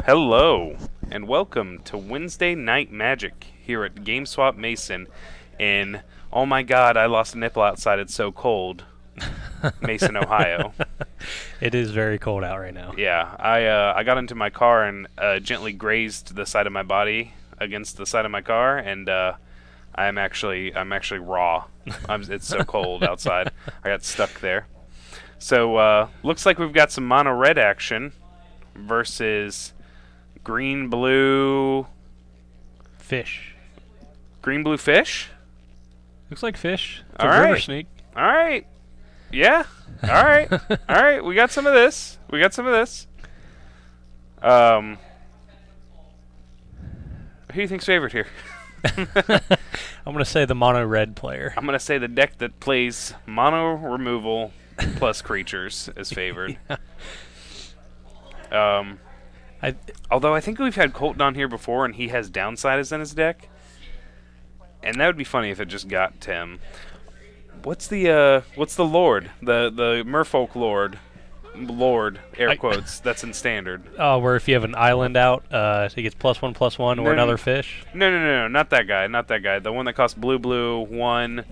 Hello, and welcome to Wednesday Night Magic here at GameSwap Mason in, oh my god, I lost a nipple outside, it's so cold, Mason, Ohio. It is very cold out right now. Yeah, I got into my car and gently grazed the side of my body against the side of my car, and I'm actually raw. It's so cold outside. I got stuck there. So looks like we've got some mono red action versus green blue Fish. green blue fish. Looks like fish. It's All a river right. sneak. All right. Yeah. All right. All right. We got some of this. Who do you think's favorite here? I'm going to say the mono red player. I'm gonna say the deck that plays mono removal plus creatures is favored. Although I think we've had Colton on here before, and he has downsiders in his deck, and that would be funny if it just got Tim. What's the Lord? The Merfolk Lord air quotes. That's in standard. Oh, where if you have an island out, he gets +1/+1 or another fish. No, not that guy. Not that guy. The one that costs blue 1.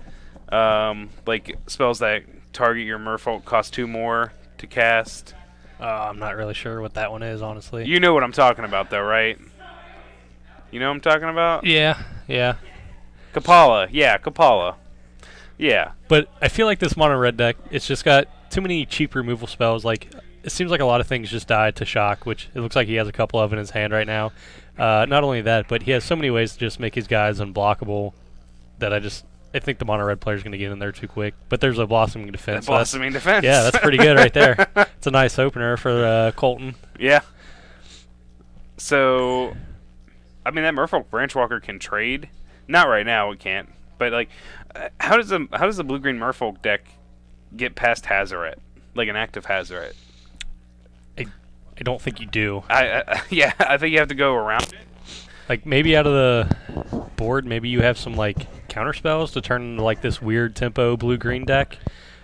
Like spells that target your Merfolk cost 2 more to cast. I'm not really sure what that one is, honestly. You know what I'm talking about, though, right? You know what I'm talking about? Yeah. Kapala. Yeah, Kapala. Yeah. But I feel like this mono red deck, it's just got too many cheap removal spells. Like, it seems like a lot of things just die to shock, which it looks like he has a couple of in his hand right now. Not only that, but he has so many ways to just make his guys unblockable that I think the mono red player is going to get in there too quick. But there's a blossoming defense. Defense. Yeah, that's pretty good right there. It's a nice opener for Colton. Yeah. So, I mean, that Merfolk Branchwalker can trade. Not right now, it can't. But like, how does the blue green Merfolk deck get past Hazoret, like an active Hazoret? I don't think you do. Yeah, I think you have to go around it. Like, maybe out of the board, maybe you have some like counter spells to turn into like this weird tempo blue-green deck.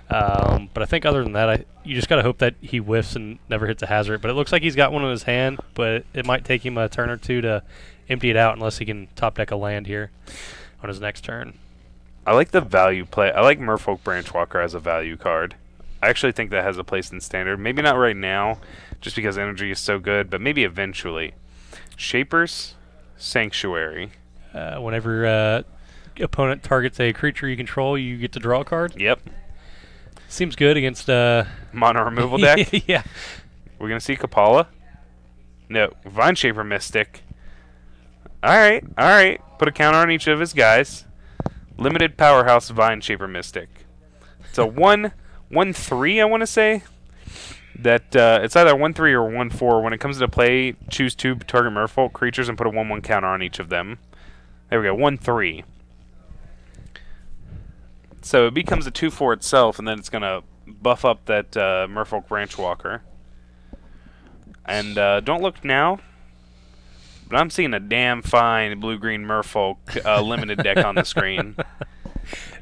But I think other than that, you just gotta hope that he whiffs and never hits a hazard. But it looks like he's got one in his hand, but it might take him a turn or two to empty it out unless he can top deck a land here on his next turn. I like the value play. I like Merfolk Branchwalker as a value card. I actually think that has a place in standard. Maybe not right now, just because energy is so good, but maybe eventually. Shaper's Sanctuary. Whenever opponent targets a creature you control, you get to draw a card. Yep. Seems good against mono removal deck. Yeah. We're gonna see Kapala. No, Vine Shaper Mystic. All right. Put a counter on each of his guys. Limited Powerhouse Vine Shaper Mystic. It's a 1/3, I want to say. That it's either 1/3 or 1/4. When it comes to play, choose 2 target Merfolk creatures and put a 1/1 counter on each of them. There we go, 1/3. So it becomes a 2/4 itself, and then it's gonna buff up that Merfolk Branchwalker. And don't look now, but I'm seeing a damn fine blue-green Merfolk limited deck on the screen.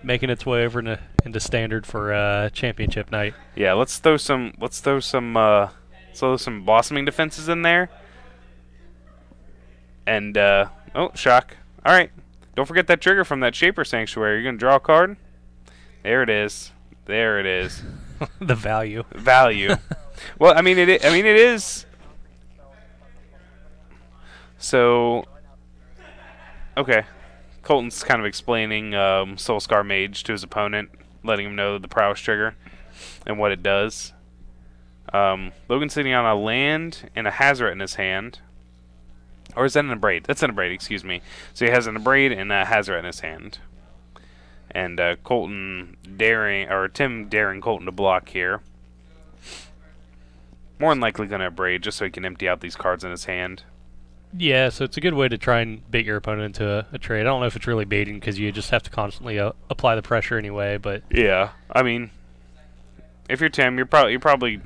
Making its way over into standard for championship night. Yeah, let's throw some blossoming defenses in there. And oh, shock. All right, don't forget that trigger from that Shaper Sanctuary. You're gonna draw a card. There it is. The value. Well, I mean it is. So, okay. Colton's kind of explaining Soulscar Mage to his opponent, letting him know the prowess trigger and what it does. Logan's sitting on a land and a Hazoret in his hand. Or is that an Abrade? That's an Abrade, excuse me. So he has an Abrade and a Hazoret in his hand. And Tim daring Colton to block here. More than likely going to Abrade just so he can empty out these cards in his hand. Yeah, so it's a good way to try and bait your opponent into a trade. I don't know if it's really baiting because you just have to constantly apply the pressure anyway. But yeah, I mean, if you're Tim, you're probably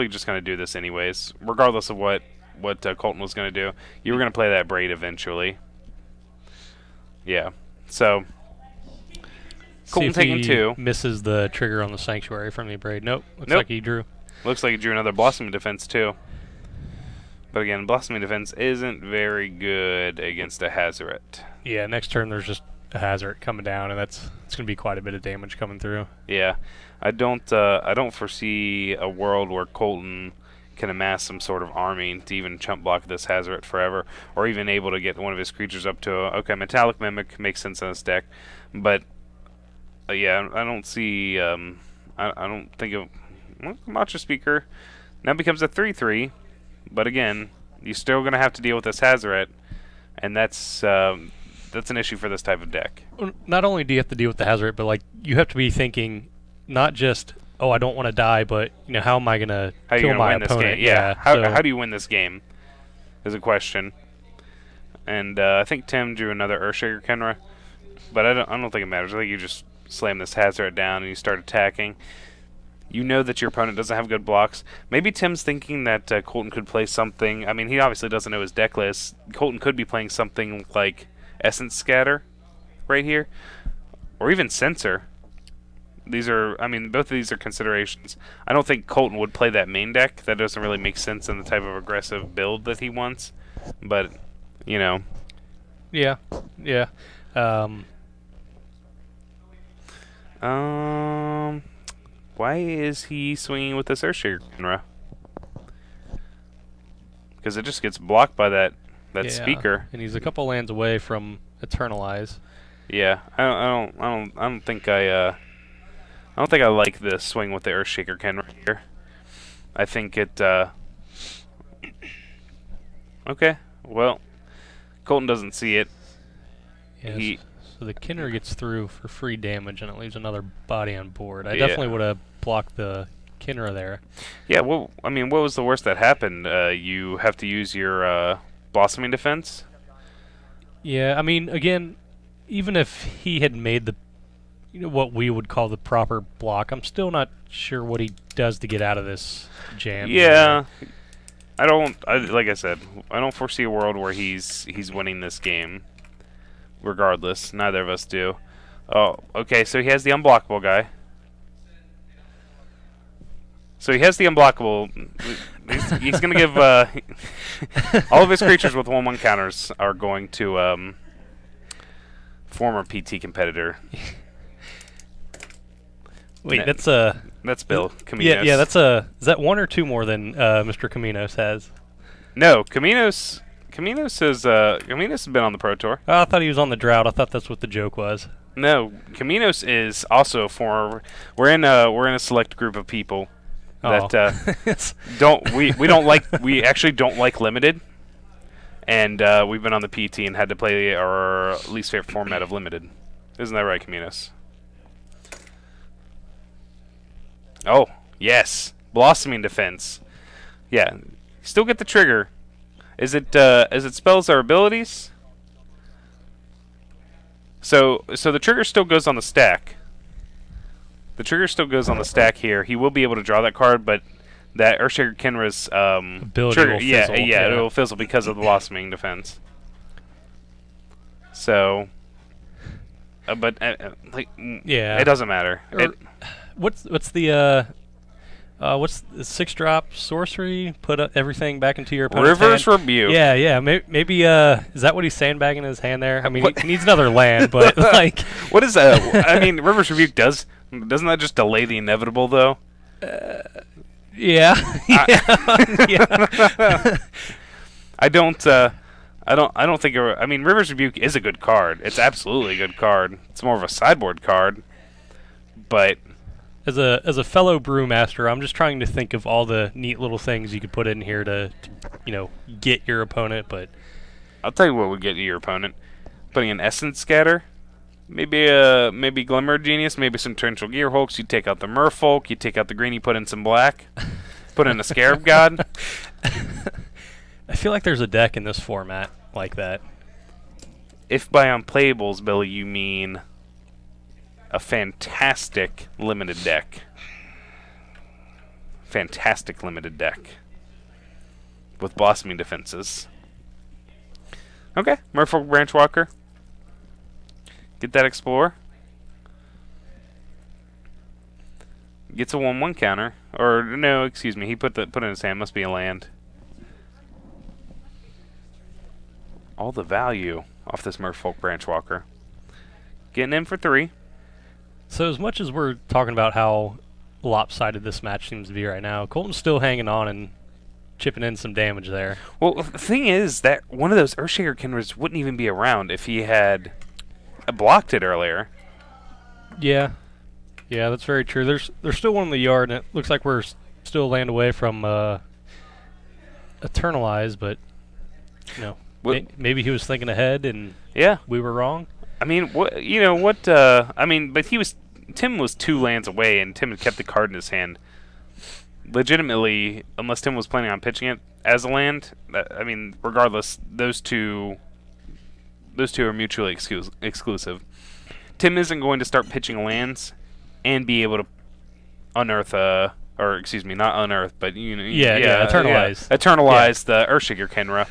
just gonna do this anyways, regardless of what Colton was gonna do. You were gonna play that braid eventually. Yeah, so Colton taking 2. Misses the trigger on the Sanctuary from the braid. Nope. Looks Nope. like he drew. Looks like he drew another Blossoming Defense too. But again, Blossoming Defense isn't very good against a Hazoret. Yeah, next turn there's just a Hazard coming down, and it's going to be quite a bit of damage coming through. Yeah, I don't foresee a world where Colton can amass some sort of army to even chump block this Hazoret forever, or even able to get one of his creatures up to okay, Metallic Mimic makes sense in this deck, but yeah, I don't see I don't think of Matcha Speaker now becomes a 3/3, but again, you're still gonna have to deal with this Hazoret, and that's an issue for this type of deck. Not only do you have to deal with the Hazard, but like you have to be thinking not just, oh, I don't want to die, but you know, how am I gonna kill my opponent? This game? Yeah. How do you win this game? Is a question. And I think Tim drew another Earthshaker Kenra, but I don't think it matters. I think you just slam this Hazard down and you start attacking. You know that your opponent doesn't have good blocks. Maybe Tim's thinking that Colton could play something. I mean, he obviously doesn't know his deck list. Colton could be playing something like Essence Scatter right here, or even Censor. These are, I mean, both of these are considerations. I don't think Colton would play that main deck. That doesn't really make sense in the type of aggressive build that he wants. But, you know. Yeah, yeah. Why is he swinging with this Earthshaker Kenra? Because it just gets blocked by that speaker. And he's a couple lands away from Eternalize. Yeah, I don't think I like the swing with the Earthshaker Kenra here. I think it. Okay, well, Colton doesn't see it. Yes. So the Kenra gets through for free damage, and it leaves another body on board. I definitely would have blocked the Kenra there. Yeah, well, I mean, what was the worst that happened? You have to use your Blossoming Defense? Yeah, I mean, again, even if he had made the, you know, what we would call the proper block, I'm still not sure what he does to get out of this jam. Yeah, like I said, I don't foresee a world where he's winning this game. Regardless, neither of us do. Oh, okay, so he has the unblockable guy. So he has the unblockable. He's going to give all of his creatures with 1/1 counters are going to former PT competitor. Wait, that's Bill Caminos. Yeah, is that one or two more than Mr. Caminos has? No, Caminos has been on the Pro Tour. Oh, I thought he was on the drought. I thought that's what the joke was. No, Caminos is also a former. We're in a select group of people that we actually don't like limited, and we've been on the PT and had to play our least favorite format of limited. Isn't that right, Caminos? Oh yes, Blossoming Defense. Yeah, still get the trigger. Is it spells or abilities? So the trigger still goes on the stack. The trigger still goes on the stack here. He will be able to draw that card, but that Earthshaker Kenra's ability trigger, will fizzle. yeah, it will fizzle because of the Blossoming Defense. So, but like, yeah, it doesn't matter. What's the 6-drop sorcery? Put everything back into your opponent's Reverse hand? Rebuke. Yeah. Maybe is that what he's sandbagging his hand there? I mean, he needs another land, but like, what is that? I mean, Reverse Rebuke doesn't that just delay the inevitable though? Yeah. I don't think. I mean, Reverse Rebuke is a good card. It's absolutely a good card. It's more of a sideboard card, but. As a fellow brewmaster, I'm just trying to think of all the neat little things you could put in here to you know, get your opponent. But I'll tell you what would get your opponent: putting an Essence Scatter, maybe Glimmer Genius, maybe some Torrential Gearhulks. You take out the Merfolk, you take out the green, you put in some black, put in a Scarab God. I feel like there's a deck in this format like that. If by unplayables, Billy, you mean a fantastic limited deck. Fantastic limited deck. With Blossoming Defenses. Okay, Merfolk Branchwalker. Get that Explorer. Gets a 1/1 counter. Or, no, excuse me, he put in his hand. Must be a land. all the value off this Merfolk Branchwalker. Getting in for 3. So as much as we're talking about how lopsided this match seems to be right now, Colton's still hanging on and chipping in some damage there. Well, the thing is that one of those Earthshaker Kindreds wouldn't even be around if he had blocked it earlier. Yeah. Yeah, that's very true. There's still one in the yard, and it looks like we're still a land away from Eternalize, but you know, maybe he was thinking ahead and we were wrong. I mean, what I mean, but Tim was 2 lands away, and Tim had kept the card in his hand. Legitimately, unless Tim was planning on pitching it as a land, I mean, regardless, those two are mutually exclusive. Tim isn't going to start pitching lands and be able to unearth or excuse me, not unearth, but eternalize the Earthshaker Kenra.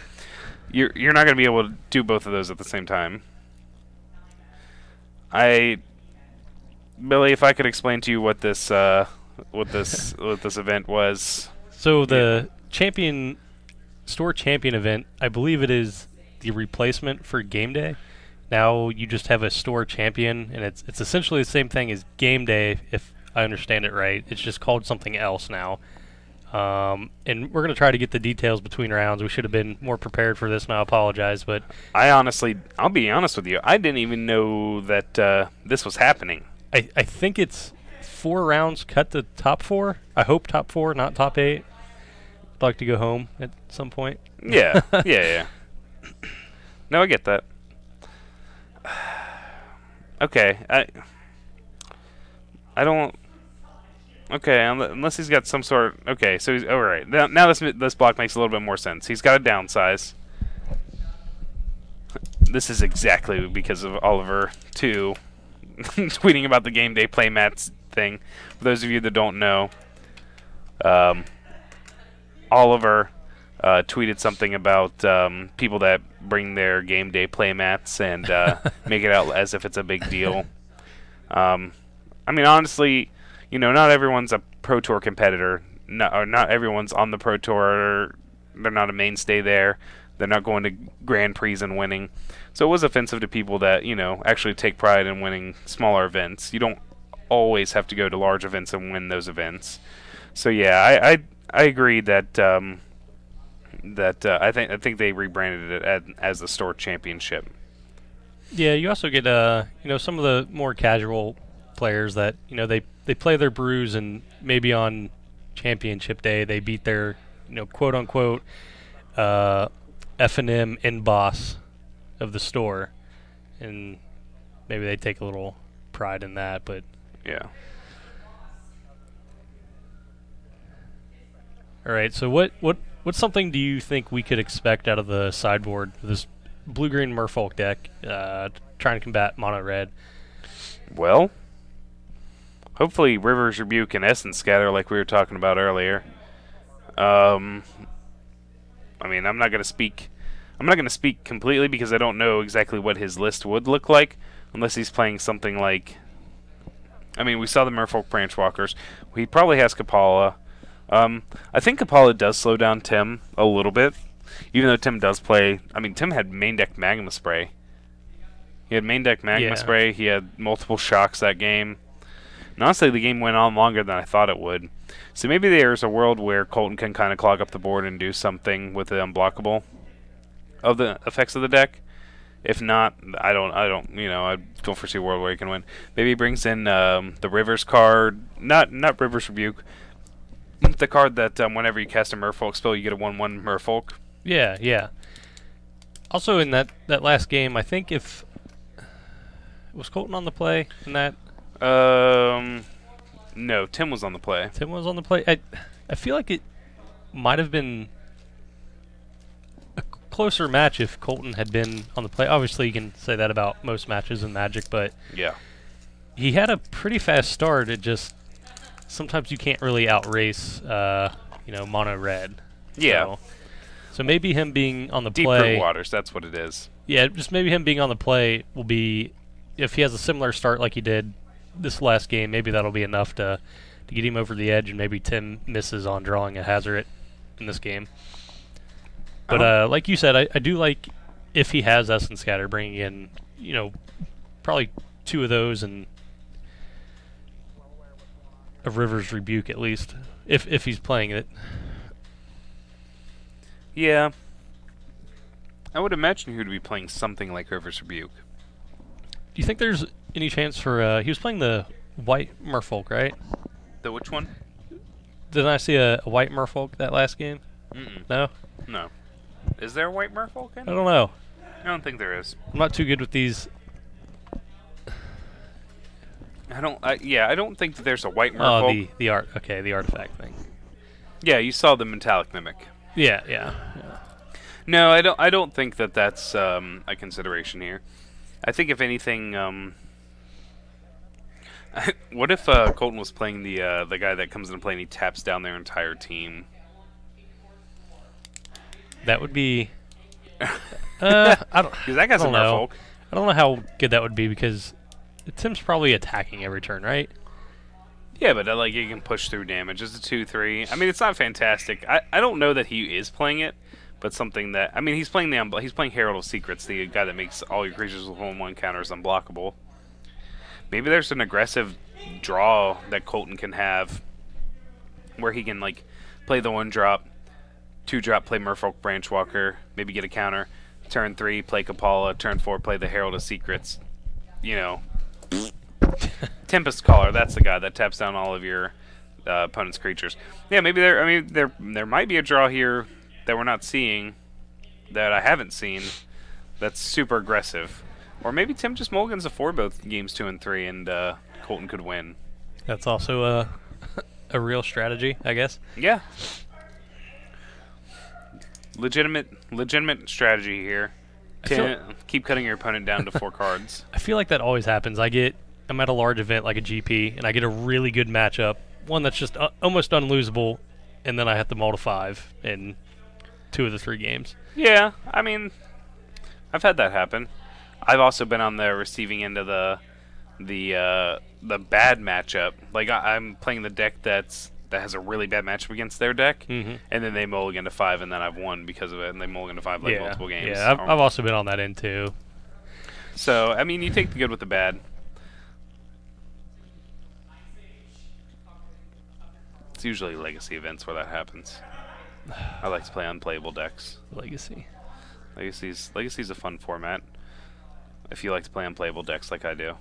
You're not going to be able to do both of those at the same time. Billy, if I could explain to you what this event was. So the store champion event, I believe it is the replacement for game day. Now you just have a store champion, and it's essentially the same thing as game day, if I understand it right. It's just called something else now. And we're going to try to get the details between rounds. We should have been more prepared for this, and I apologize. But I'll be honest with you, I didn't even know that this was happening. I think it's 4 rounds cut to top 4. I hope top 4, not top 8. I'd like to go home at some point. Yeah. No, I get that. Okay, I don't. Okay, unless he's got some sort. Okay, so he's all right. Now this block makes a little bit more sense. He's got a downsize. This is exactly because of Oliver 2 tweeting about the game day playmats thing. For those of you that don't know, Oliver tweeted something about people that bring their game day playmats and make it out as if it's a big deal. I mean, honestly, not everyone's a Pro Tour competitor. Not everyone's on the Pro Tour. They're not a mainstay there. They're not going to Grand Prix and winning. So it was offensive to people that, actually take pride in winning smaller events. You don't always have to go to large events and win those events. So yeah, I agree that I think they rebranded it as the store championship. Yeah, you also get some of the more casual players that they play their brews, and maybe on championship day they beat their quote unquote F&M in boss of the store, and maybe they take a little pride in that. But yeah. All right, so what's something do you think we could expect out of the sideboard for this blue-green Merfolk deck trying to combat mono red? Well, hopefully River's Rebuke and Essence Scatter like we were talking about earlier. I mean, I'm not going to speak completely because I don't know exactly what his list would look like unless he's playing something like, I mean, we saw the Merfolk Branchwalkers. He probably has Kapala. I think Kapala does slow down Tim a little bit, even though Tim does play. I mean, Tim had main deck Magma Spray. He had main deck Magma Spray. He had multiple shocks that game. And honestly, the game went on longer than I thought it would. So maybe there's a world where Colton can kind of clog up the board and do something with the unblockable of the effects of the deck. If not, I don't foresee a world where he can win. Maybe he brings in the Rivers card, not Rivers Rebuke. The card that whenever you cast a Merfolk spell, you get a 1/1 Merfolk. Yeah. Also, in that last game, I think was Colton on the play in that? No, Tim was on the play. Tim was on the play. I feel like it might have been a closer match if Colton had been on the play. Obviously, you can say that about most matches in Magic, but yeah, he had a pretty fast start. It just sometimes you can't really outrace, mono red. Yeah. So maybe him being on the Deep play. Root Waters, that's what it is. Yeah, just maybe him being on the play will be, if he has a similar start like he did this last game, maybe that'll be enough to get him over the edge, and maybe Tim misses on drawing a Hazoret in this game. But like you said, I do like if he has Essence Scatter, bringing in, probably 2 of those and a River's Rebuke at least, if he's playing it. Yeah. I would imagine he would be playing something like River's Rebuke. Do you think there's any chance for, he was playing the white Merfolk, right? The which one? Didn't I see a white Merfolk that last game? Mm-mm. No? No. Is there a white Merfolk in? I don't know. I don't think there is. I'm not too good with these. I don't think that there's a white Merfolk. Oh, the art. Okay, the artifact thing. Yeah, you saw the metallic mimic. Yeah. No, I don't think that that's a consideration here. I think if anything, what if Colton was playing the guy that comes into play and he taps down their entire team? That would be. I don't. Because that guy's a Merfolk. I don't know how good that would be because Tim's probably attacking every turn, right? Yeah, but like you can push through damage. It's a 2/3. I mean, it's not fantastic. I don't know that he is playing it, but something that he's playing he's playing Herald of Secrets, the guy that makes all your creatures with 1/1 counters unblockable. Maybe there's an aggressive draw that Colton can have, where he can like play the 1-drop, 2-drop, play Merfolk Branchwalker, maybe get a counter. Turn 3, play Kapala. Turn 4, play the Herald of Secrets. Tempest Caller. That's the guy that taps down all of your opponent's creatures. Yeah, maybe there might be a draw here that we're not seeing, that I haven't seen, that's super aggressive. Or maybe Tim just mulligans a 4 both games 2 and 3, and Colton could win. That's also a real strategy, I guess. Yeah. Legitimate strategy here. Keep cutting your opponent down to 4 cards. I feel like that always happens. I'm at a large event like a GP, and I get a really good matchup, one that's just almost unlosable, and then I have to mull to 5 in 2 of the 3 games. Yeah, I mean, I've had that happen. I've also been on the receiving end of the bad matchup. Like I'm playing the deck that has a really bad matchup against their deck, and then they mulligan to 5, and then I've won because of it, and they mulligan to 5 like multiple games. Yeah, I've also been on that end too. So I mean, you take the good with the bad. It's usually legacy events where that happens. I like to play unplayable decks. Legacy's a fun format if you like to play unplayable decks like I do.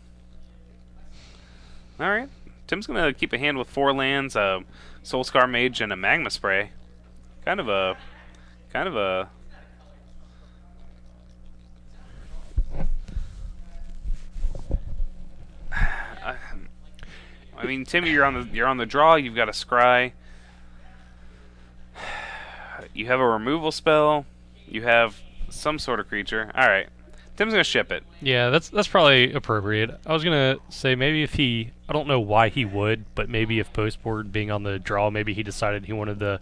All right, Tim's gonna keep a hand with 4 lands, a Soulscar Mage, and a Magma Spray. Kind of a. I mean, Tim, you're on the draw. You've got a Scry. You have a removal spell. You have some sort of creature. All right, Tim's gonna ship it. Yeah, that's probably appropriate. I was gonna say maybe if I don't know why he would, but maybe if postboard being on the draw, maybe he decided he wanted to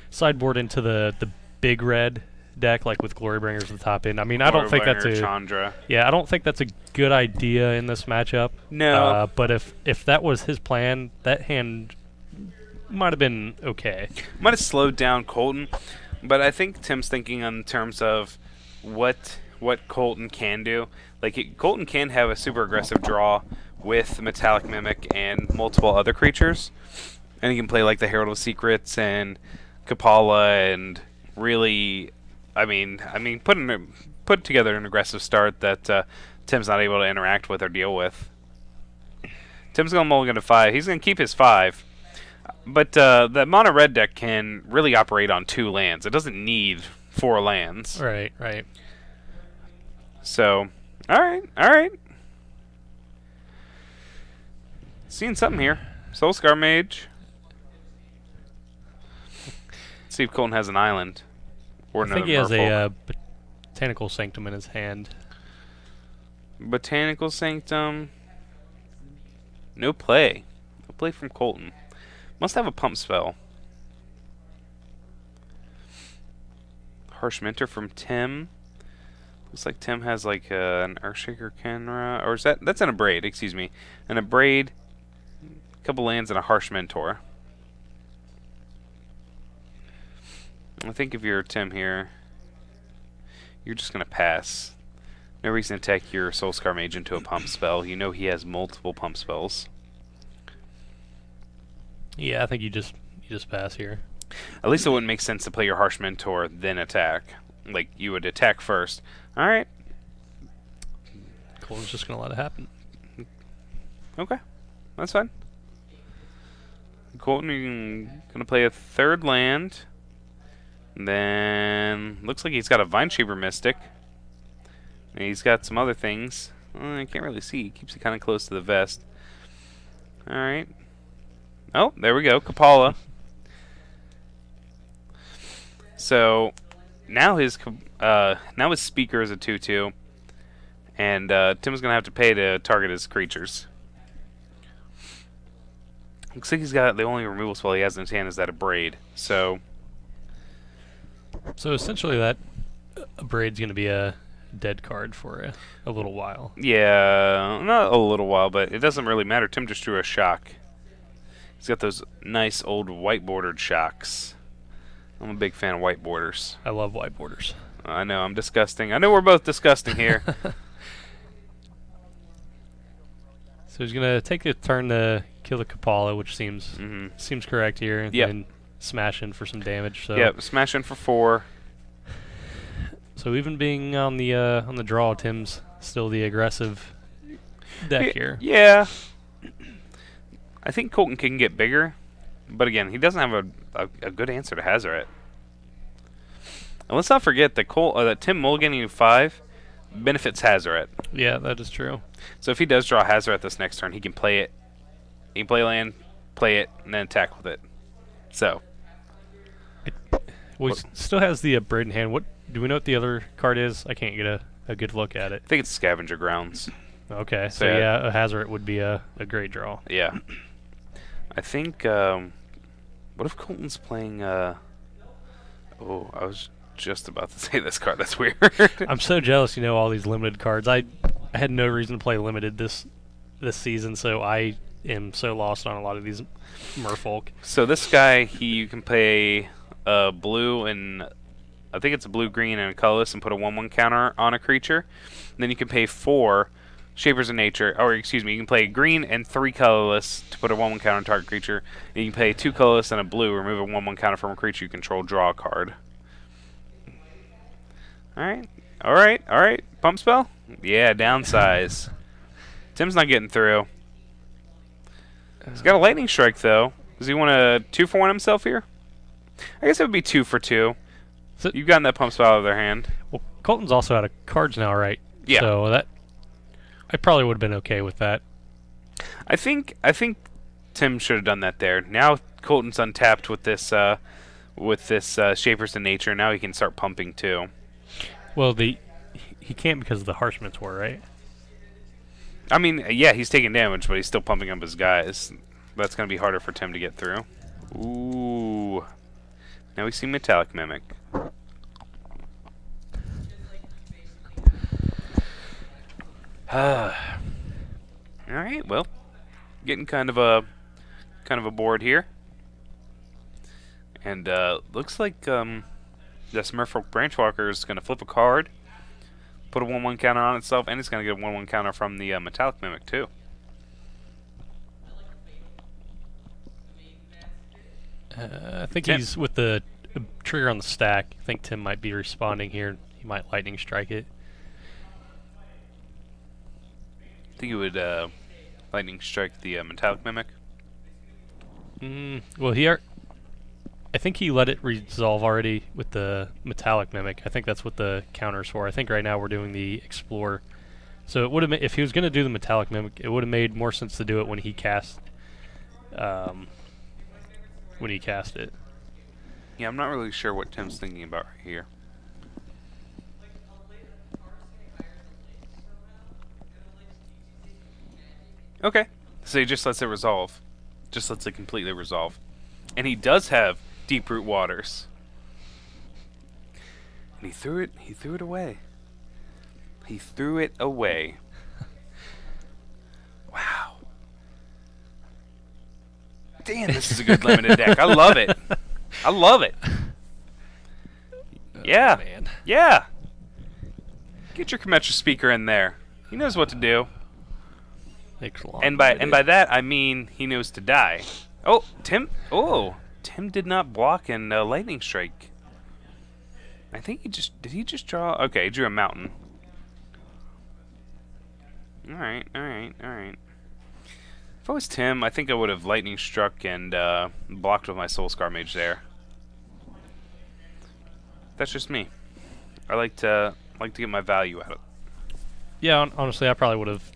sideboard into the big red deck, like with Glorybringers at the top end. I mean, I don't think that's Chandra. Yeah, I don't think that's a good idea in this matchup. No. But if that was his plan, that hand might have been okay. Might have slowed down Colton, but I think Tim's thinking in terms of what Colton can do. Like Colton can have a super aggressive draw with Metallic Mimic and multiple other creatures, and he can play like the Herald of Secrets and Kapala and really. I mean, put together an aggressive start that Tim's not able to interact with or deal with. Tim's going to mulligan to 5. He's going to keep his 5. But the mono red deck can really operate on 2 lands. It doesn't need 4 lands. Right. So, all right. Seeing something here. Soulscar Mage. Let's see if Colton has an island. Or I think he has a Botanical Sanctum in his hand. Botanical Sanctum. No play. No play from Colton. Must have a pump spell. Harsh Mentor from Tim. Looks like Tim has like an Earthshaker Kenra. Or is that's an Abrade, excuse me. An Abrade, a couple lands, and a Harsh Mentor. I think if you're Tim here, You're just going to pass. No reason to attack your Soulscar Mage into a pump spell. You know he has multiple pump spells. Yeah, I think you just pass here. At least it wouldn't make sense to play your Harsh Mentor, then attack. Like, you would attack first. Alright. Colton's just going to let it happen. Okay. That's fine. Colton going to play a third land. Then, looks like he's got a Vineshaper Mystic. And he's got some other things. I can't really see. He keeps it kind of close to the vest. Alright. Oh, there we go. Kapala. So, now his speaker is a 2/2. And Tim's going to have to pay to target his creatures. Looks like he's got the only removal spell he has in his hand is that Abrade. So essentially that Abrade's going to be a dead card for a little while. yeah, not a little while, but it doesn't really matter. Tim just drew a shock. He's got those nice old white bordered shocks. I'm a big fan of white borders. I love white borders. I know, I'm disgusting. I know we're both disgusting here. So he's going to take the turn to kill the Kapala, which seems correct here, and then smash in for some damage. So yep, smash in for 4. So even being on the draw, Tim's still the aggressive deck here. Yeah. I think Colton can get bigger, but again, he doesn't have a good answer to Hazoret. And let's not forget that Tim mulliganing 5 benefits Hazoret. Yeah, that is true. So if he does draw Hazoret this next turn, he can play it. He can play land, play it, and then attack with it. So. Well, he still has the Abrade in hand. What do we know what the other card is? I can't get a good look at it. I think it's Scavenger Grounds. Okay, so yeah, a Hazoret would be a great draw. Yeah. I think, what if Colton's playing, oh, I was just about to say this card. That's weird. I'm so jealous you know all these limited cards. I had no reason to play limited this season, so I am so lost on a lot of these Merfolk. So this guy, you can play blue and I think it's a blue, green, and a colorless, and put a 1/1 counter on a creature. And then you can pay 4 Shapers of Nature, or excuse me, you can play green and 3 colorless to put a 1/1 counter on target creature. And you can play 2 colorless and a blue, remove a 1/1 counter from a creature you control, draw a card. Alright, alright, alright. Pump spell? Yeah, downsize. Tim's not getting through. He's got a lightning strike though. Does he want to 2-for-1 himself here? I guess it would be 2 for 2. So you've gotten that pump spell out of their hand. Well, Colton's also out of cards now, right? Yeah. So that I probably would have been okay with that. I think Tim should have done that there. Now Colton's untapped with this Shapers of Nature. Now he can start pumping too. Well, he can't because of the Harsh Mentor, right? I mean, yeah, he's taking damage, but he's still pumping up his guys. That's going to be harder for Tim to get through. Ooh. Now we see Metallic Mimic. Alright, well, getting kind of a board here. And looks like this Merfolk Branchwalker is going to flip a card, put a 1/1 counter on itself, and it's going to get a 1/1 counter from the Metallic Mimic too. I think he's with the trigger on the stack. I think Tim might be responding here. He might lightning strike it. I think he would lightning strike the Metallic Mimic. Well, I think he let it resolve already with the Metallic Mimic. I think that's what the counter's for. I think right now we're doing the Explore. So it would have, if he was going to do the Metallic Mimic, it would have made more sense to do it when he cast. It. Yeah, I'm not really sure what Tim's thinking about right here. Okay, so he just lets it resolve. Just lets it completely resolve. And he does have Deep-Root Waters. And he threw it away. He threw it away. Wow. Damn, this is a good limited deck. I love it. I love it. Yeah. Man. Yeah. Get your Comettra speaker in there. He knows what to do. Makes a lot And by that I mean he knows to die. Oh, Tim. Oh, Tim did not block in lightning strike. I think did he just draw? Okay, he drew a mountain. All right. If I was Tim, I think I would have lightning struck and blocked with my Soul Scar Mage there. That's just me. I like to get my value out of it. Yeah, honestly, I probably would have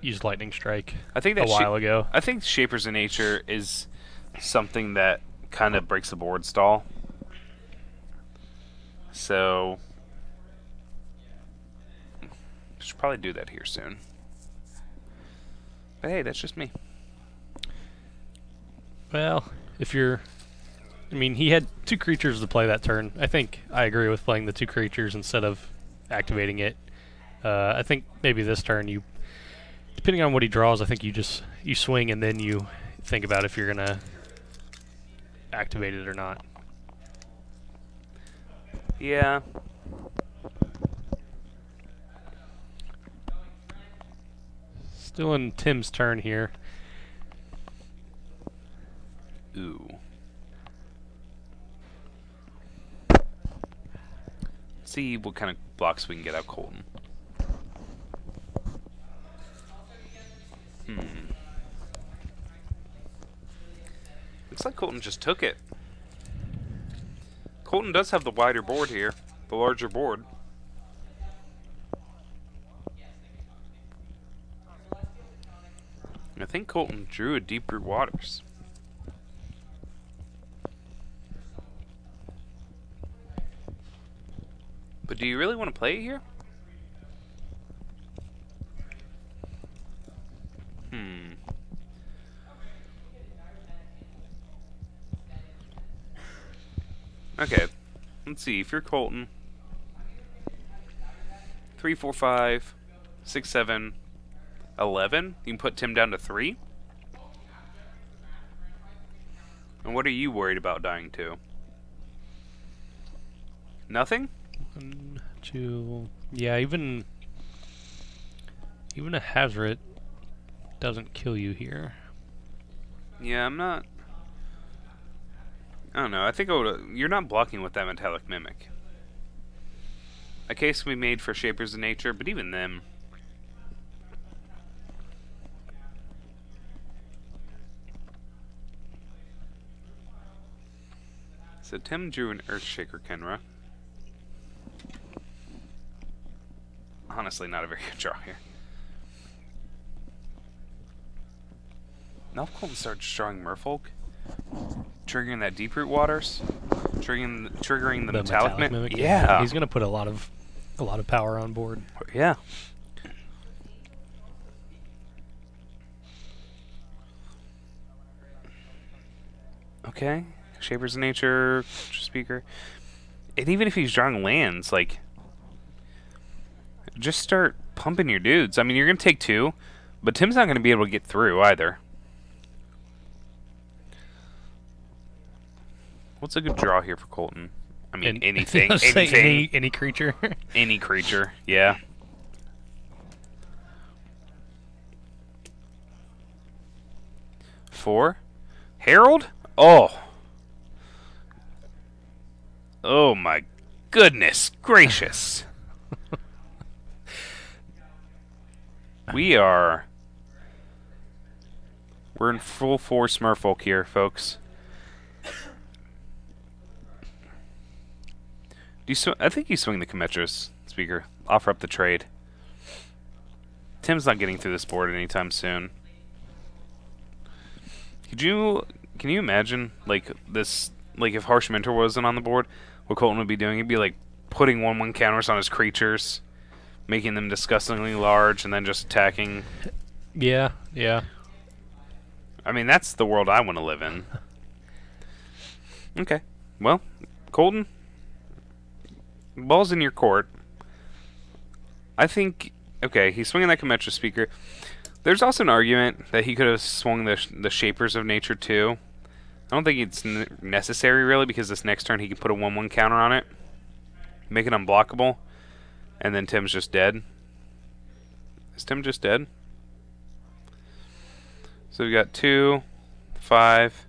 used lightning strike. I think that a while ago. I think Shapers of Nature is something that kind of breaks the board stall. So should probably do that here soon. But hey, that's just me. Well, if you're... I mean, he had 2 creatures to play that turn. I think I agree with playing the 2 creatures instead of activating it. I think maybe this turn you... Depending on what he draws, I think you swing and then you think about if you're going to activate it or not. Yeah. Still in Tim's turn here. Ooh. See what kind of blocks we can get out Colton. Looks like Colton just took it. Colton does have the wider board here, the larger board. I think Colton drew a Deep Root Waters. But do you really want to play it here? Okay, let's see. If you're Colton, 3, 4, 5, 6, 7, 11. You can put Tim down to 3. And what are you worried about dying to? Nothing? 1, 2... Yeah, even a Hazret doesn't kill you here. Yeah, I'm not... I don't know. I think I would. You're not blocking with that Metallic Mimic. A case can be made for Shapers of Nature, but even them... So Tim drew an Earthshaker Kenra. Honestly, not a very good draw here. Now if Colton starts drawing Merfolk, triggering that Deep Root Waters, triggering the Metallic Mimic. Yeah, he's gonna put a lot of power on board. Yeah. Okay. Shapers of Nature, Speaker. And even if he's drawing lands, like, just start pumping your dudes. I mean, you're going to take 2, but Tim's not going to be able to get through either. What's a good draw here for Colton? I mean, anything. Any creature? Any creature, yeah. Four? Herald? Oh. Oh my goodness gracious. We're in full force Merfolk here, folks. I think you swing the Cometra's Speaker. Offer up the trade. Tim's not getting through this board anytime soon. Can you imagine, like, this, like, if Harsh Mentor wasn't on the board, what Colton would be doing? He'd be, like, putting 1/1 counters on his creatures, making them disgustingly large, and then just attacking. Yeah, yeah. I mean, that's the world I want to live in. Okay. Well, Colton, ball's in your court. I think, okay, he's swinging that Cometra Speaker. There's also an argument that he could have swung the Shapers of Nature too. I don't think it's necessary really, because this next turn he can put a 1/1 counter on it, make it unblockable, And then Tim's just dead. Is Tim just dead? So we got 2, 5.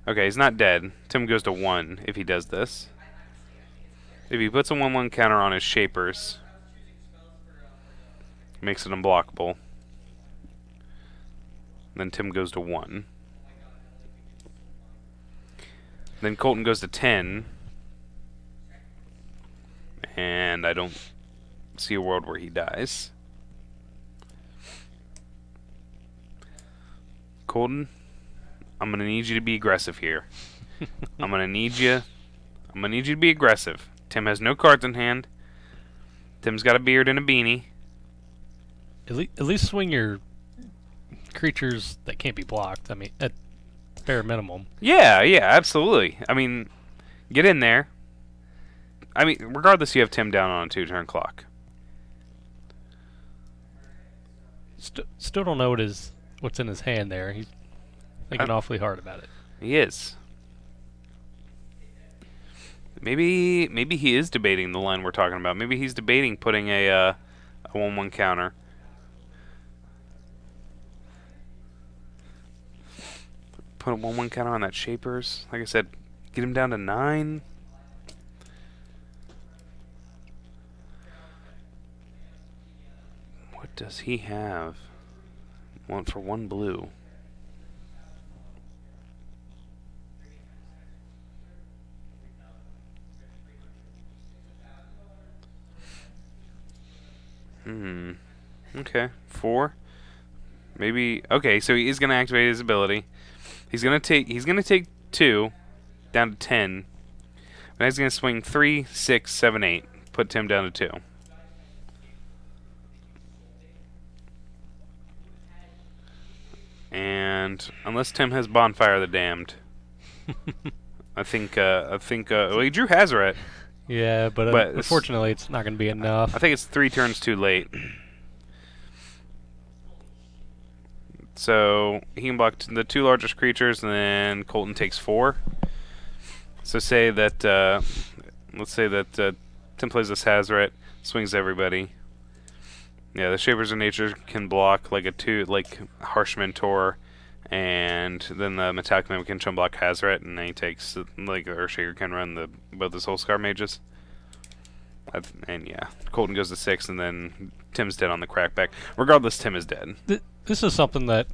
Okay, he's not dead. Tim goes to 1 if he does this. If he puts a 1/1 counter on his shapers, makes it unblockable. Then Tim goes to 1. Then Colton goes to 10. And I don't see a world where he dies. Colton, I'm gonna need you to be aggressive here. I'm gonna need you to be aggressive. Tim has no cards in hand. Tim's got a beard and a beanie. At least swing your creatures that can't be blocked. I mean, at bare minimum. Yeah, absolutely. I mean, get in there. I mean, regardless, you have Tim down on a 2-turn clock. Still don't know what's in his hand there. He's thinking awfully hard about it. He is. Maybe he is debating the line we're talking about. Maybe he's debating putting a 1/1 counter. Put a 1/1 counter on that Shapers. Like I said, get him down to 9. What does he have? One for 1 blue. Okay. 4. Maybe. Okay, so he is gonna activate his ability. He's gonna take 2 down to 10. But he's gonna swing 3, 6, 7, 8. Put Tim down to 2. And unless Tim has Bonfire of the Damned, I think well, he drew Hazoret. Yeah, but unfortunately, it's not going to be enough. I think it's 3 turns too late. So he can block the 2 largest creatures, and then Colton takes 4. So say that let's say that Tim plays this Hazoret, swings everybody. Yeah, the Shapers of Nature can block like like Harsh Mentor, and then the Metallic Mimic can block Hazoret, and then he takes like Earthshaker can run both the Soulscar mages. And yeah, Colton goes to 6, and then Tim's dead on the crackback. Regardless, Tim is dead. This is something that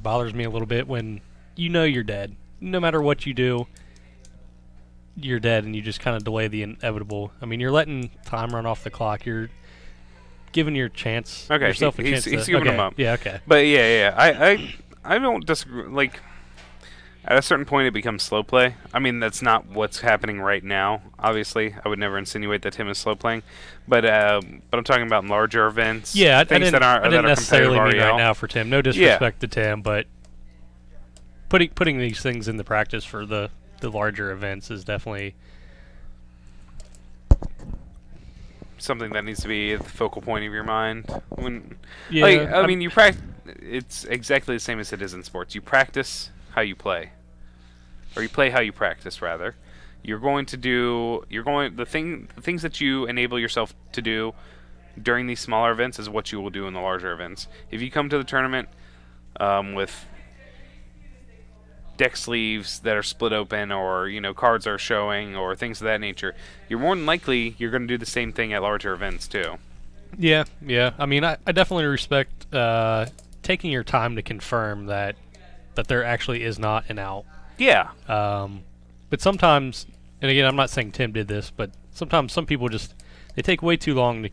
bothers me a little bit when you know you're dead. No matter what you do, you're dead, and you just kind of delay the inevitable. I mean, you're letting time run off the clock. You're giving yourself a chance. He's giving him up. Yeah, okay. But I don't disagree. Like, at a certain point, it becomes slow play. I mean, that's not what's happening right now. Obviously, I would never insinuate that Tim is slow playing. But I'm talking about in larger events. Yeah, I didn't necessarily mean right now for Tim. No disrespect to Tim, but putting these things into practice for the larger events is definitely something that needs to be at the focal point of your mind. Yeah, I mean, you practice. It's exactly the same as it is in sports. You practice how you play, or you play how you practice. Rather, the things that you enable yourself to do during these smaller events is what you will do in the larger events. If you come to the tournament with deck sleeves that are split open, or cards are showing, or things of that nature, you're more than likely you're going to do the same thing at larger events too. Yeah. I mean, I definitely respect taking your time to confirm that there actually is not an out. Yeah. But sometimes, and again, I'm not saying Tim did this, but sometimes some people they take way too long to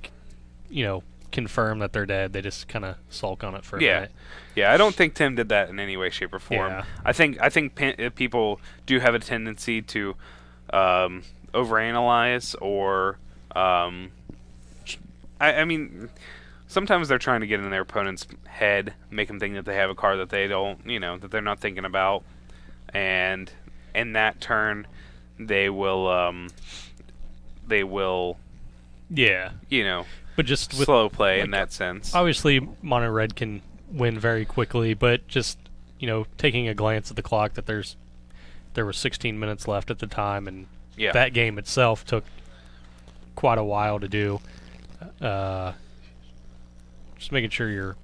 confirm that they're dead. They just kind of sulk on it for a minute. Yeah, I don't think Tim did that in any way, shape, or form. Yeah. I think people do have a tendency to overanalyze, or I mean, sometimes they're trying to get in their opponent's head, make them think that they have a card that they don't, that they're not thinking about, and in that turn, they will, yeah, but just with slow play in that sense. Obviously, mono red can win very quickly, but just taking a glance at the clock, that there was 16 minutes left at the time, and that game itself took quite a while to do. Just making sure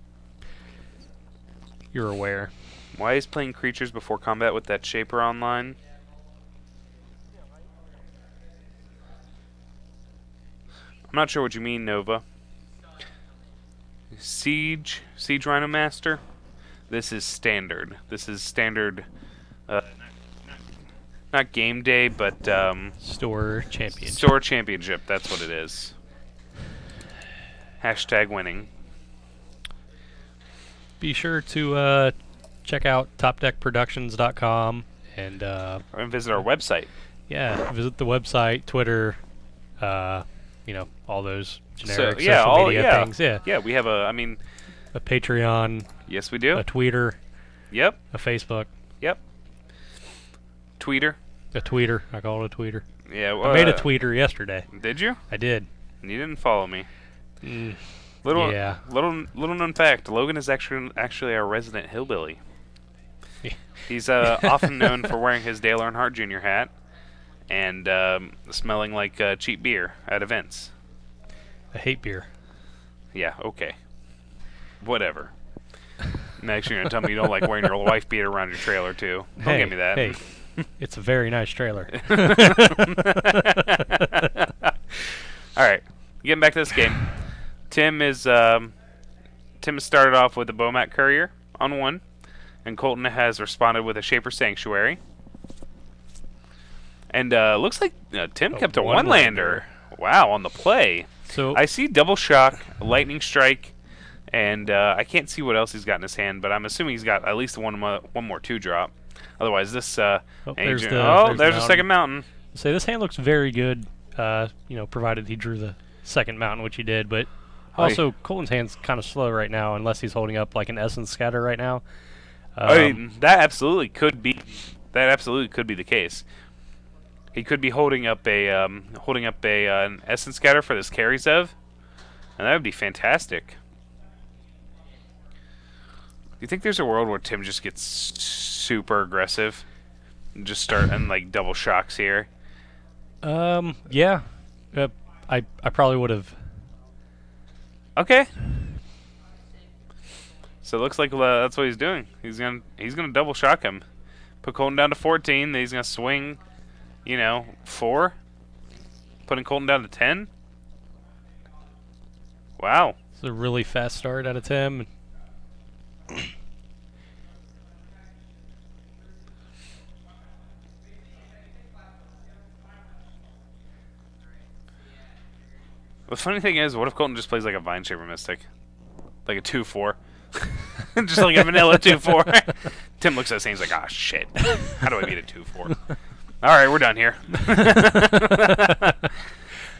you're aware. Why is playing creatures before combat with that Shaper online? I'm not sure what you mean, Nova. Siege Rhino Master. This is standard. This is standard. Not game day, but Store championship. Store championship. That's what it is. Hashtag winning. Be sure to check out topdeckproductions.com and visit our website. Yeah, visit the website, Twitter, you know, all those generic yeah, social media things. Yeah, yeah, we have a Patreon. Yes, we do. A Tweeter. Yep. A Facebook. Yep. Tweeter. A tweeter. I call it a tweeter. Yeah. Well, I made a tweeter yesterday. Did you? I did. And you didn't follow me. Little known fact: Logan is actually our resident hillbilly. He's often known for wearing his Dale Earnhardt Jr. hat and smelling like cheap beer at events. I hate beer. Yeah. Okay. Whatever. Next, you're gonna tell me you don't like wearing your wife beater around your trailer too. Don't give me that. Hey, it's a very nice trailer. All right, getting back to this game. Tim has started off with a Bomat Courier on 1, and Colton has responded with a Shaper Sanctuary. And looks like Tim kept a one-lander. Wow, on the play. So I see Double Shock, Lightning Strike, and I can't see what else he's got in his hand, but I'm assuming he's got at least one more 2-drop. Otherwise, this there's a second mountain. So this hand looks very good, you know, provided he drew the second mountain, which he did. But also, Colton's hand's kind of slow right now, unless he's holding up like an Essence Scatter right now. I mean, that absolutely could be the case. He could be holding up an Essence Scatter for this Carry Zev, and that would be fantastic. Do you think there's a world where Tim just gets super aggressive and just start and like double shocks here? Yeah. I probably would have. Okay. So it looks like that's what he's doing. He's gonna double shock him. Put Colton down to 14. Then he's gonna swing, 4. Putting Colton down to 10. Wow. It's a really fast start out of Tim. The funny thing is, what if Colton just plays like a Vine Shaper Mystic? Like a 2-4. Just like a vanilla 2-4. Tim looks at this and he's like, ah, shit. How do I beat a 2-4? Alright, we're done here.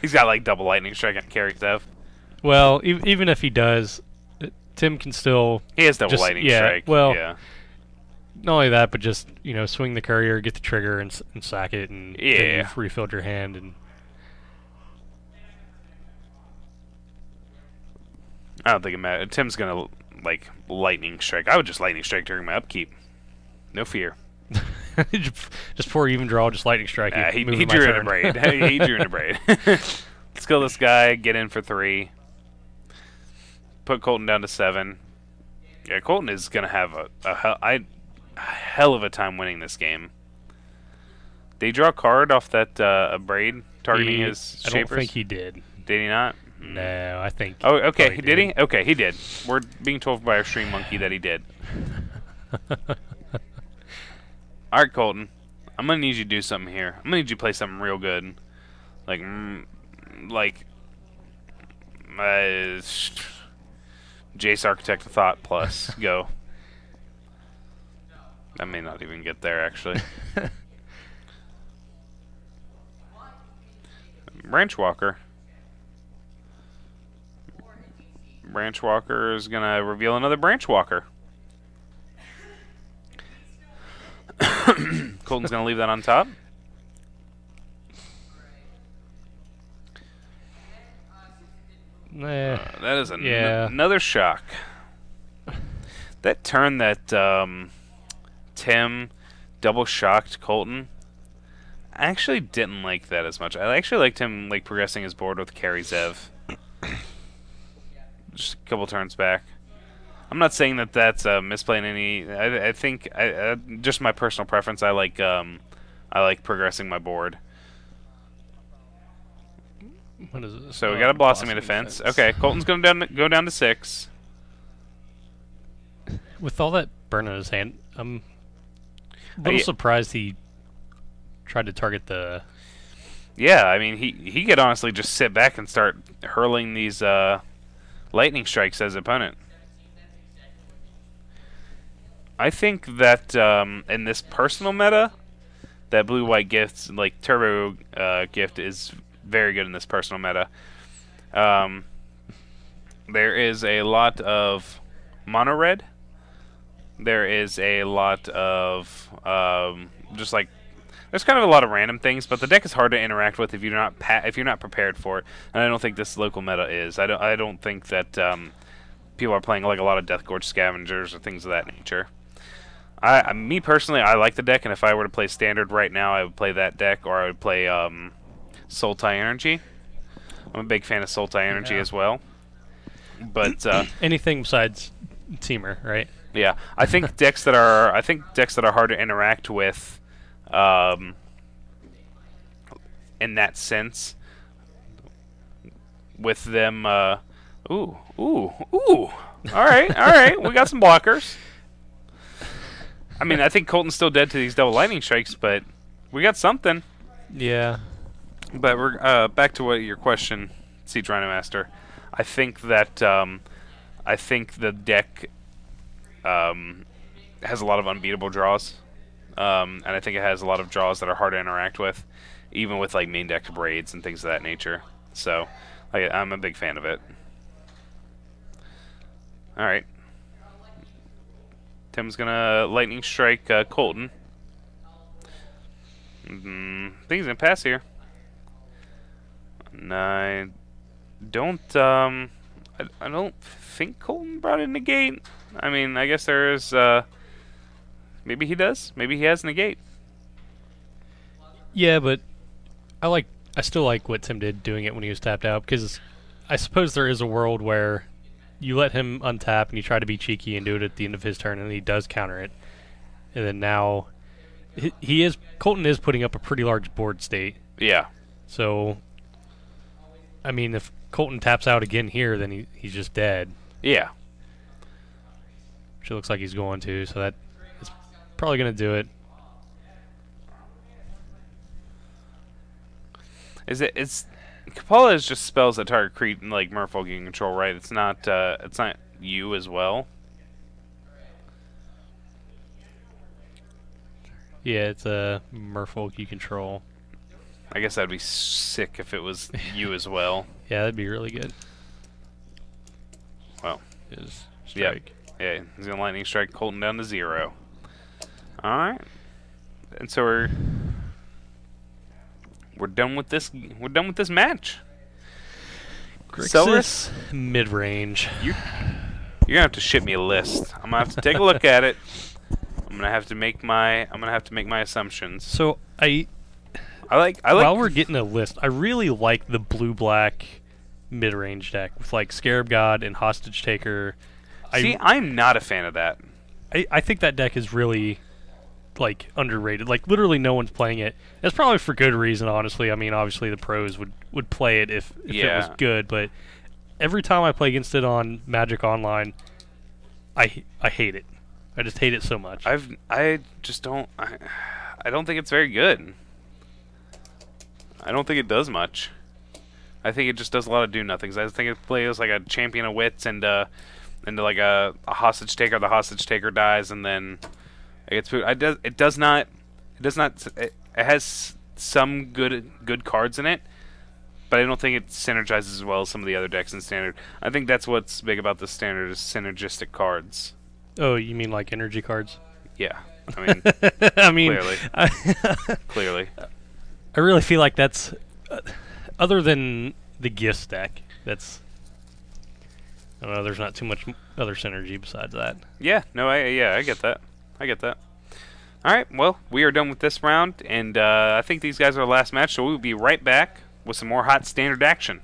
He's got like double Lightning Strike and Carry Zev. Well, even if he does, Tim can still... He has double Lightning Strike. Well, yeah. Not only that, but just, swing the Courier, get the trigger, and sack it, and then you've refilled your hand. And I don't think it matters. Tim's going to, Lightning Strike. I would just Lightning Strike during my upkeep. No fear. just before you even draw, just Lightning Strike. He drew in a braid. He drew in a braid. Let's kill this guy, get in for 3. Put Colton down to 7. Yeah, Colton is going to have a hell of a time winning this game. Did he draw a card off that a braid targeting his Shapers? I don't think he did. Did he not? No, I think... Oh, okay. Did he? Okay, he did. We're being told by our stream monkey that he did. Alright, Colton. I'm going to need you to do something here. I'm going to need you to play something real good. Jace Architect of Thought plus. Go. I may not even get there, actually. Branch Walker. Branch Walker is going to reveal another Branch Walker. Colton's going to leave that on top. That is another shock. That turn that Tim double shocked Colton actually didn't like that as much. I actually liked him like progressing his board with Carry Zev. Just a couple turns back. I'm not saying that that's misplaying any. I think just my personal preference. I like progressing my board. What is this? So we got a blossoming defense. Okay, Colton's gonna go down to 6. With all that burn on his hand, I'm a little surprised he tried to target the... Yeah, I mean, he could honestly just sit back and start hurling these lightning strikes at his opponent. I think that in this personal meta, that blue-white gift, like turbo gift, is very good in this personal meta. There is a lot of mono red. There is a lot of just like there's kind of a lot of random things, but the deck is hard to interact with if you're not prepared for it. And I don't think this local meta is. I don't think that people are playing like a lot of Death Gorge Scavengers or things of that nature. Me personally, I like the deck, and if I were to play Standard right now, I would play that deck, or I would play Sultai Energy. I'm a big fan of Sultai Energy as well. But anything besides Teamer, right? Yeah, I think decks that are hard to interact with, in that sense, with them. Ooh. All right, we got some blockers. I mean, I think Colton's still dead to these double lightning strikes, but we got something. Yeah. But we're back to what your question, Siege Rhino Master. I think that the deck has a lot of unbeatable draws, and I think it has a lot of draws that are hard to interact with, even with like main deck braids and things of that nature. So, I'm a big fan of it. All right. Tim's gonna lightning strike Colton. I think he's gonna pass here. And I don't think Colton brought in negate. I mean, I guess there is. Maybe he does. Maybe he has negate. Yeah, but I still like what Tim did doing it when he was tapped out, because I suppose there is a world where you let him untap and you try to be cheeky and do it at the end of his turn, and he does counter it. And then now, Colton is putting up a pretty large board state. Yeah. So, I mean, if Colton taps out again here, then he's just dead. Yeah. Which it looks like he's going to, so that is probably going to do it. It's Kapala is just spells that target creep like Merfolk you can control, right? It's not you as well. Yeah, it's a Merfolk you control. I guess that'd be sick if it was you as well. Yeah, that'd be really good. Well, his strike. Yeah, he's gonna lightning strike Colton down to 0. All right, and so we're done with this. We're done with this match. Grixis mid-range. You're gonna have to ship me a list. I'm gonna have to take a look at it. I'm gonna have to make my assumptions. So I like. While we're getting a list, I really like the blue-black mid-range deck with like Scarab God and Hostage Taker. See, I'm not a fan of that. I think that deck is really like underrated. Like literally no one's playing it. It's probably for good reason, honestly. I mean, obviously the pros would play it if it was good, but every time I play against it on Magic Online, I hate it. I just hate it so much. I just don't I don't think it's very good. I don't think it does much. I think it just does a lot of do-nothings. I think it plays like a Champion of Wits and into like a Hostage Taker. The Hostage Taker dies and then it gets food. It has some good cards in it, but I don't think it synergizes as well as some of the other decks in Standard. I think that's what's big about the Standard is synergistic cards. Oh, you mean like energy cards? Yeah. I mean, clearly. Clearly. I really feel like that's other than the gifts deck. That's I don't know. There's not too much other synergy besides that. Yeah. No. I get that. I get that. Alright, well, we are done with this round, and I think these guys are the last match, so we'll be right back with some more hot standard action.